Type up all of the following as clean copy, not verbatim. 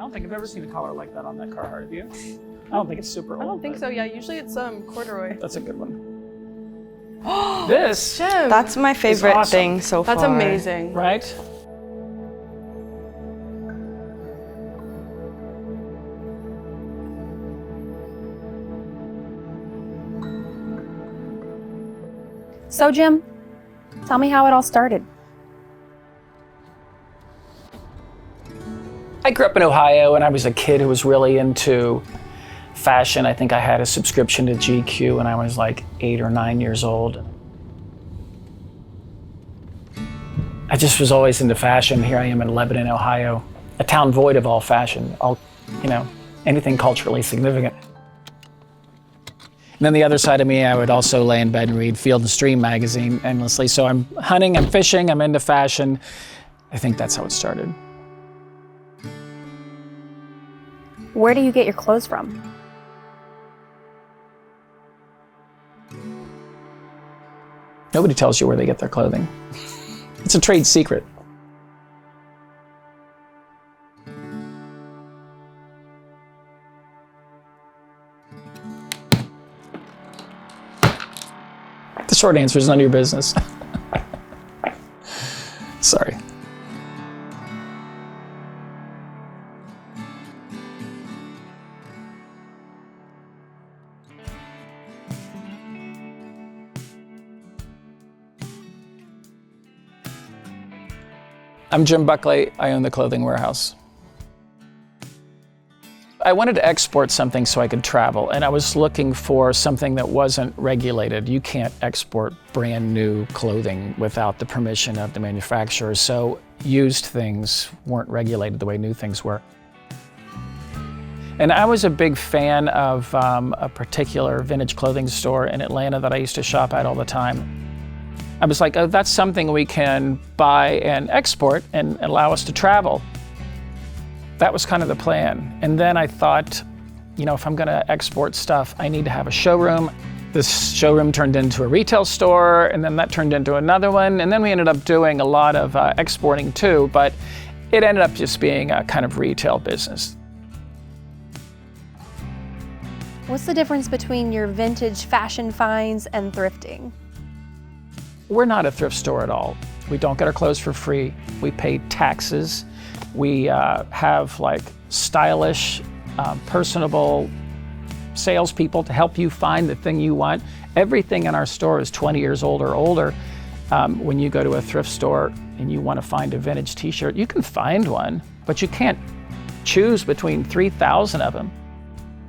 don't think I've ever seen a collar like that on that Carhartt, have you? I don't think it's super old. I don't think so, yeah. Usually it's corduroy. That's a good one. This! Jim! That's my favorite awesome. thing so far. That's amazing. Right? So Jim, tell me how it all started. I grew up in Ohio and I was a kid who was really into fashion. I think I had a subscription to GQ when I was like 8 or 9 years old. I just was always into fashion. Here I am in Lebanon, Ohio, a town void of all fashion, anything culturally significant. And then the other side of me, I would also lay in bed and read Field and Stream magazine endlessly. So I'm hunting, I'm fishing, I'm into fashion. I think that's how it started. Where do you get your clothes from? Nobody tells you where they get their clothing. It's a trade secret. The short answer is none of your business. Sorry. I'm Jim Buckley. I own the clothing warehouse. I wanted to export something so I could travel, and I was looking for something that wasn't regulated. You can't export brand new clothing without the permission of the manufacturer, so used things weren't regulated the way new things were. And I was a big fan of a particular vintage clothing store in Atlanta that I used to shop at all the time. I was like, oh, that's something we can buy and export and allow us to travel. That was kind of the plan. And then I thought, if I'm gonna export stuff, I need to have a showroom. This showroom turned into a retail store, and then that turned into another one. And then we ended up doing a lot of exporting too, but it ended up just being a kind of retail business. What's the difference between your vintage fashion finds and thrifting? We're not a thrift store at all. We don't get our clothes for free. We pay taxes. We have stylish, personable salespeople to help you find the thing you want. Everything in our store is 20 years old or older. When you go to a thrift store and you want to find a vintage t-shirt, you can find one, but you can't choose between 3,000 of them.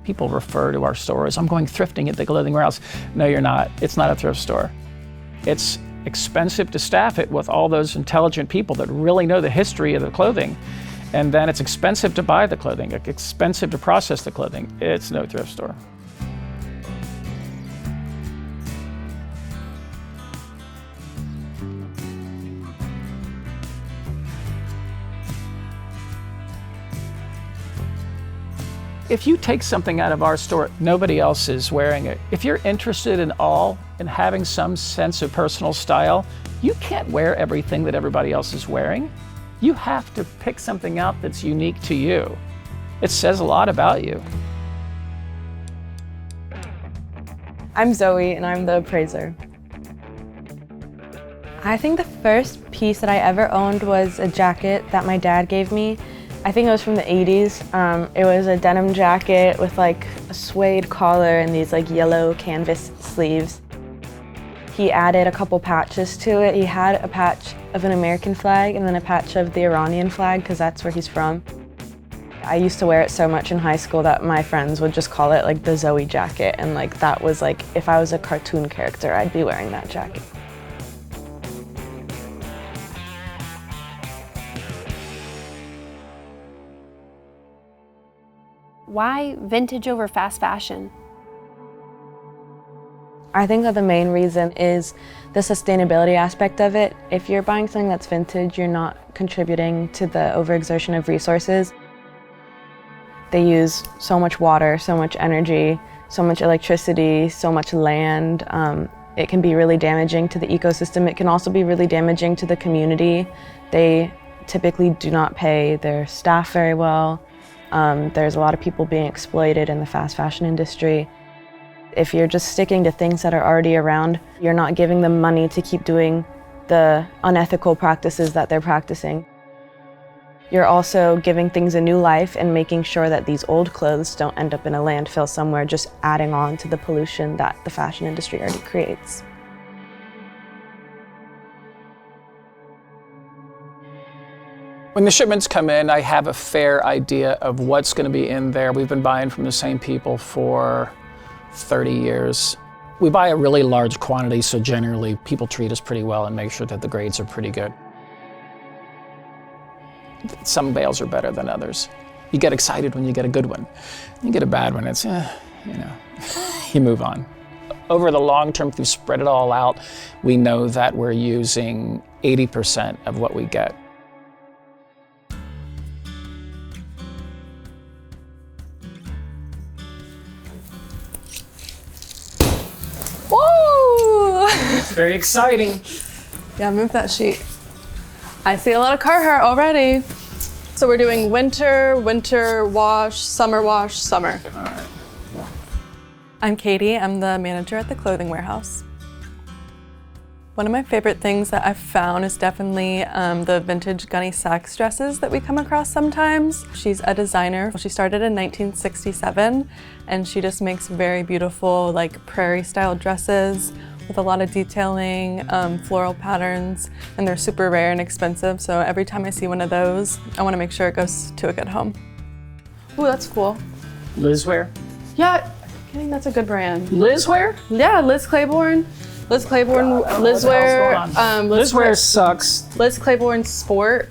People refer to our store as, I'm going thrifting at the clothing warehouse. No, you're not. It's not a thrift store. It's expensive to staff it with all those intelligent people that really know the history of the clothing. And then it's expensive to buy the clothing, it's expensive to process the clothing. It's no thrift store. If you take something out of our store, nobody else is wearing it. If you're interested in having some sense of personal style, you can't wear everything that everybody else is wearing. You have to pick something out that's unique to you. It says a lot about you. I'm Zoe and I'm the appraiser. I think the first piece that I ever owned was a jacket that my dad gave me. I think it was from the 80s. It was a denim jacket with a suede collar and these yellow canvas sleeves. He added a couple patches to it. He had a patch of an American flag and then a patch of the Iranian flag because that's where he's from. I used to wear it so much in high school that my friends would just call it the Zoe jacket, and that was if I was a cartoon character, I'd be wearing that jacket. Why vintage over fast fashion? I think that the main reason is the sustainability aspect of it. If you're buying something that's vintage, you're not contributing to the overexertion of resources. They use so much water, so much energy, so much electricity, so much land. It can be really damaging to the ecosystem. It can also be really damaging to the community. They typically do not pay their staff very well. There's a lot of people being exploited in the fast fashion industry. If you're just sticking to things that are already around, you're not giving them money to keep doing the unethical practices that they're practicing. You're also giving things a new life and making sure that these old clothes don't end up in a landfill somewhere, just adding on to the pollution that the fashion industry already creates. When the shipments come in, I have a fair idea of what's going to be in there. We've been buying from the same people for 30 years. We buy a really large quantity, so generally people treat us pretty well and make sure that the grades are pretty good. Some bales are better than others. You get excited when you get a good one. You get a bad one, it's, you move on. Over the long term, if we spread it all out, we know that we're using 80% of what we get. Whoa! It's very exciting. Yeah, move that sheet. I see a lot of Carhartt already. So we're doing winter, winter wash, summer, summer. All right. I'm Katie. I'm the manager at the clothing warehouse. One of my favorite things that I've found is definitely the vintage Gunny Sacks dresses that we come across sometimes. She's a designer. She started in 1967, and she just makes very beautiful, like prairie-style dresses with a lot of detailing, floral patterns, and they're super rare and expensive. So every time I see one of those, I want to make sure it goes to a good home. Ooh, that's cool. Lizwear? Yeah, I think that's a good brand. Lizwear? Yeah, Liz Claiborne. Liz Claiborne, Lizwear. Lizwear sucks. Liz Claiborne Sport.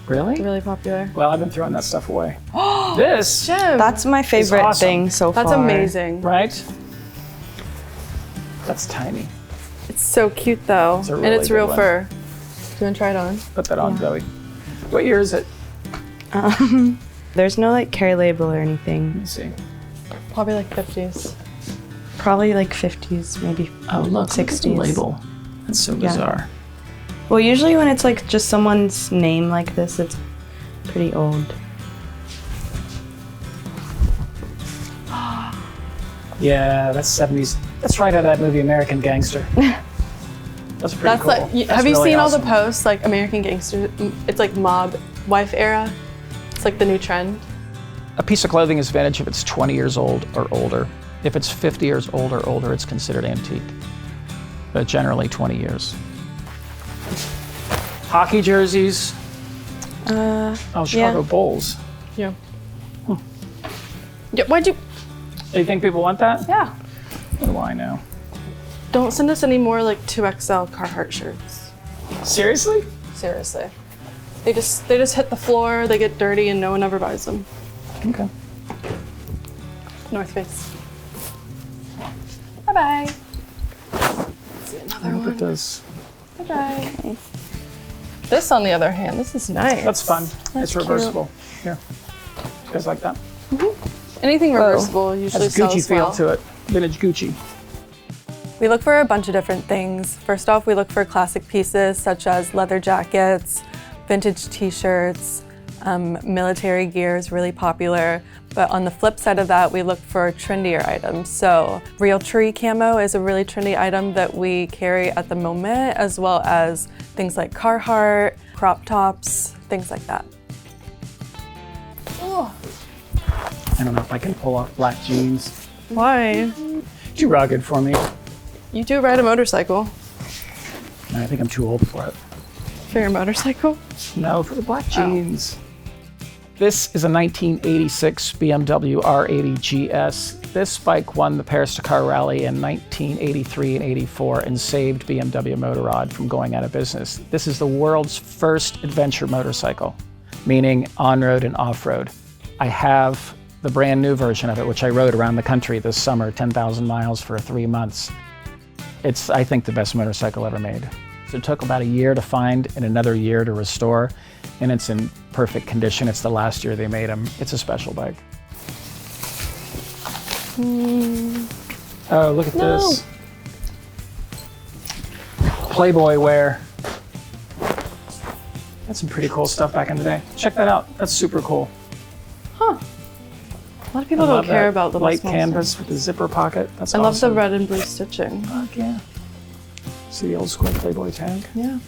Really? Really popular. Well, I've been throwing that stuff away. This, Jim, That's my favorite awesome. thing so far. that's amazing. right? That's tiny. It's so cute though, It's a and really it's good real one. fur. Do you want to try it on? Put that on, Zoe. What year is it? There's no like care label or Let anything. me see. Probably like 50s. Probably like 50s, maybe Oh, look, 60s. look at the label. That's so bizarre. Well, usually when it's like just someone's name like this, it's pretty old. Yeah, that's 70s. That's right out of that movie American Gangster. That's pretty That's cool. like. That's Have you really seen all awesome. the posts like American Gangster? It's like mob wife era. It's like the new trend. A piece of clothing is vintage if it's 20 years old or older. If it's 50 years old or older, it's considered antique. But generally 20 years. Hockey jerseys. Oh, Chicago Bulls. Yeah. Yeah. Why'd you? Do you think people want that? Yeah. What do I know? Don't send us any more like 2XL Carhartt shirts. Seriously? Seriously. They just hit the floor. They get dirty, and no one ever buys them. Okay. North Face. Bye bye. See another Look one. at this. Bye bye. This, on the other hand, this is nice. That's fun. That's It's reversible. Here. You guys like that? Anything reversible usually Has a Gucci sells feel well. to it. Vintage Gucci. We look for a bunch of different things. First off, we look for classic pieces such as leather jackets, vintage t-shirts, military gear is really popular. But on the flip side of that, we look for trendier items. So real tree camo is a really trendy item that we carry at the moment, as well as things like Carhartt, crop tops, things like that. Oh. I don't know if I can pull off black jeans. Why? Too rugged for me. You do ride a motorcycle. I think I'm too old for it. For your motorcycle? No, for the black jeans. This is a 1986 BMW R80 GS. This bike won the Paris-Dakar Rally in 1983 and 84 and saved BMW Motorrad from going out of business. This is the world's first adventure motorcycle, meaning on-road and off-road. I have the brand new version of it, which I rode around the country this summer, 10,000 miles for 3 months. It's, I think, the best motorcycle ever made. So it took about a year to find and another year to restore, and it's in perfect condition. It's the last year they made them. It's a special bike. Oh, look at this. Playboy wear. That's some pretty cool stuff back in the day. Check that out. That's super cool. A lot of people don't care about the light canvas with the zipper pocket. That's I awesome. love the red and blue stitching. Fuck yeah. See the old square Playboy tag? Yeah.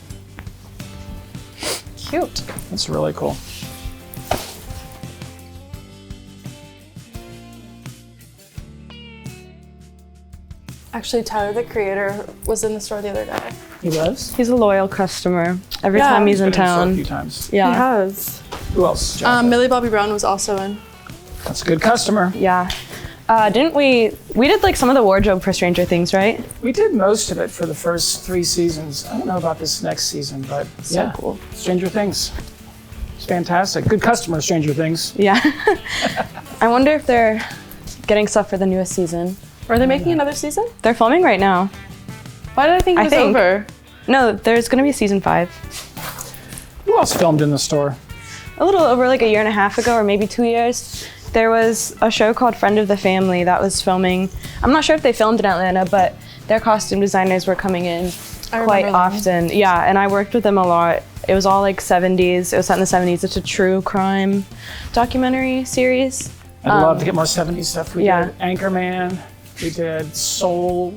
Cute. That's really cool. Actually, Tyler, the creator, was in the store the other day. He was? He's a loyal customer. Every Yeah. time he's in Been in the store a town. few times. He Yeah. has. Who else? Jack? Millie Bobby Brown was also in. That's a good customer. Yeah. Didn't we did like some of the wardrobe for Stranger Things, right? We did most of it for the first 3 seasons. I don't know about this next season, but So cool. Stranger Things. It's fantastic. Good customer, Stranger Things. Yeah. I wonder if they're getting stuff for the newest season. Are they making another season? They're filming right now. Why did I think it was over? No, there's gonna be a season 5. Who else filmed in the store? A little over like a year and a half ago, or maybe 2 years. There was a show called Friend of the Family that was filming. I'm not sure if they filmed in Atlanta, but their costume designers were coming in quite often. Yeah, and I worked with them a lot. It was all like 70s. It was set in the 70s. It's a true crime documentary series. I'd love to get more 70s stuff. We yeah. did Anchorman. We did not Soul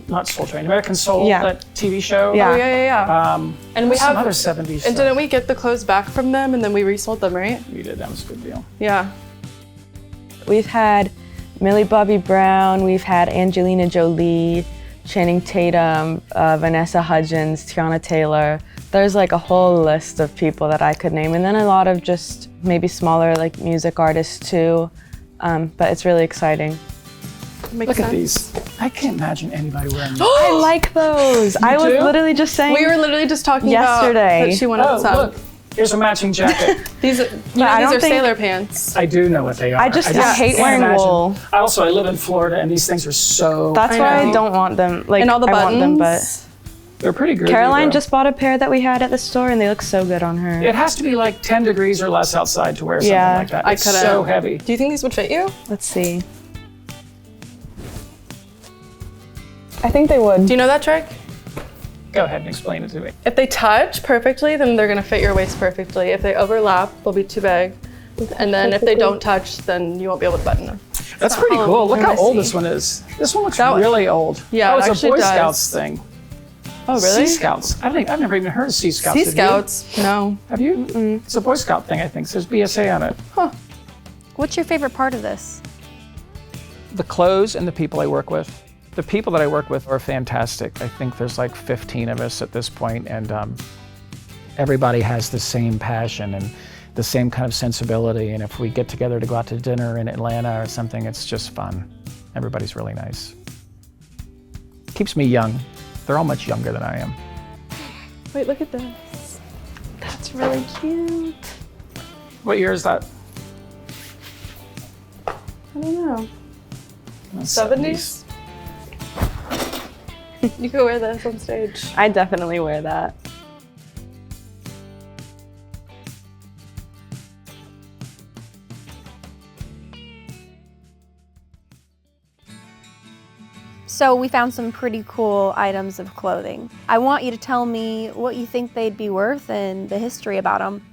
Train, American Soul, Yeah. that TV show. Yeah. Oh, yeah. And we some have other 70s stuff. And didn't we get the clothes back from them and then we resold them, right? We did. That was a good deal. Yeah. We've had Millie Bobby Brown. We've had Angelina Jolie, Channing Tatum, Vanessa Hudgens, Tiana Taylor. There's like a whole list of people that I could name. And then a lot of just maybe smaller like music artists too. But it's really exciting. Makes Look sense. at these. I can't imagine anybody wearing these. I like those. I was do? literally just saying. We were literally just talking Yesterday. about that she wanted some. Look. Here's a matching jacket. These are, I these don't are think- sailor pants. I do know what they are. I just hate can't wearing imagine. wool. I live in Florida, and these things are so. That's I why know. I don't want them. Like, And all the I buttons. want them, but They're pretty good. Caroline just bought a pair that we had at the store, and they look so good on her. It has to be like 10 degrees or less outside to wear something Yeah. like that. I It's couldn't. so heavy. Do you think these would fit you? Let's see. I think they would. Do you know that trick? Go ahead and explain it to me. If they touch perfectly, then they're gonna fit your waist perfectly. If they overlap, they'll be too big. And then if they don't touch, then you won't be able to button them. That's pretty Oh, cool. Look let how me old see. this one is. This one looks That one- really old. Yeah, oh, it it's a actually Boy does. Scouts thing. Oh, really? Sea Scouts. I've never even heard of Sea Scouts. Sea Have you? Scouts? No. Have you? It's a Boy Scout thing, I think. It says BSA on it. What's your favorite part of this? The clothes and the people I work with. The people that I work with are fantastic. I think there's like 15 of us at this point, and everybody has the same passion and the same kind of sensibility. And if we get together to go out to dinner in Atlanta or something, it's just fun. Everybody's really nice. Keeps me young. They're all much younger than I am. Wait, look at this. That's really cute. What year is that? I don't know. 70s. You could wear this on stage. I definitely wear that. So we found some pretty cool items of clothing. I want you to tell me what you think they'd be worth and the history about them.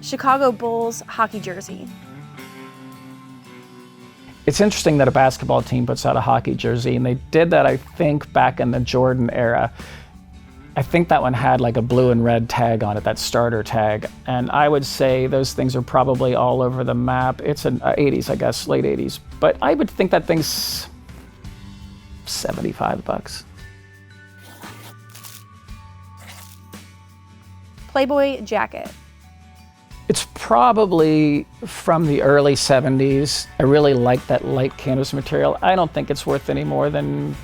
Chicago Bulls hockey jersey. It's interesting that a basketball team puts out a hockey jersey, and they did that, I think, back in the Jordan era. I think that one had like a blue and red tag on it, that starter tag. And I would say those things are probably all over the map. It's an 80s, I guess, late 80s. But I would think that thing's $75. Playboy jacket. It's probably from the early 70s. I really like that light canvas material. I don't think it's worth any more than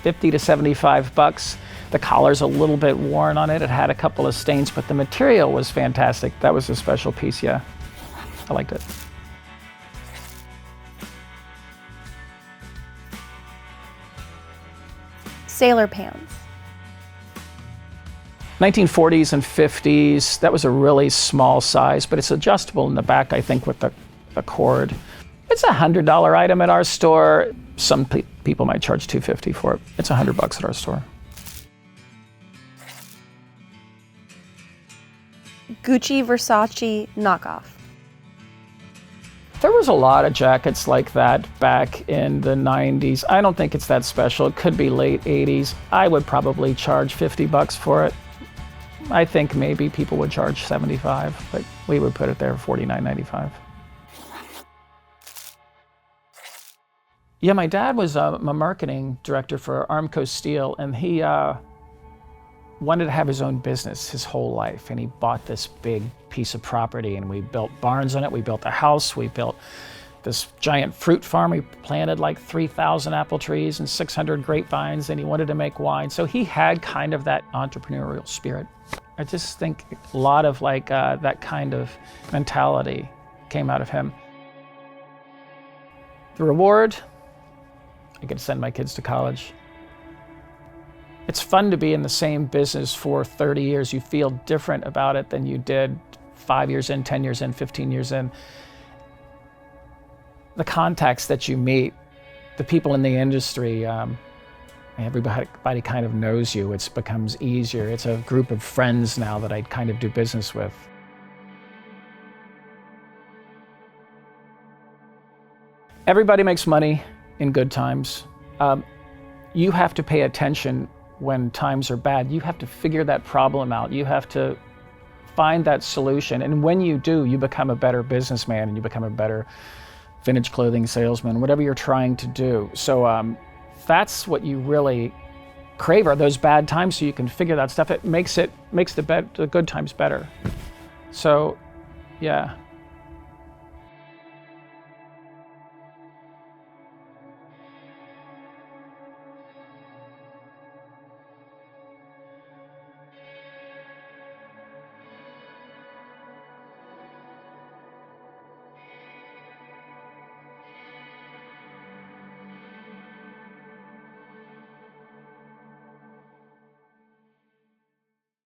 50 to 75 bucks. The collar's a little bit worn on it. It had a couple of stains, but the material was fantastic. That was a special piece, yeah. I liked it. Sailor pants. 1940s and 50s, that was a really small size, but it's adjustable in the back, I think, with the cord. It's a $100 item at our store. Some people might charge $250 for it. It's $100 at our store. Gucci, Versace, knockoff. There was a lot of jackets like that back in the 90s. I don't think it's that special. It could be late 80s. I would probably charge $50 for it. I think maybe people would charge $75, but we would put it there $49.95. Yeah, my dad was a marketing director for Armco Steel, and he wanted to have his own business his whole life, and he bought this big piece of property, and we built barns on it, we built a house, we built this giant fruit farm, we planted like 3,000 apple trees and 600 grapevines, and he wanted to make wine. So he had kind of that entrepreneurial spirit. I just think a lot of like that kind of mentality came out of him. The reward, I get to send my kids to college. It's fun to be in the same business for 30 years. You feel different about it than you did 5 years in, 10 years in, 15 years in. The contacts that you meet, the people in the industry, everybody kind of knows you. It becomes easier. It's a group of friends now that I kind of do business with. Everybody makes money in good times. You have to pay attention when times are bad. You have to figure that problem out. You have to find that solution. And when you do, you become a better businessman and you become a better vintage clothing salesman, whatever you're trying to do. So that's what you really crave, are those bad times, so you can figure that stuff. It makes the good times better. So, yeah.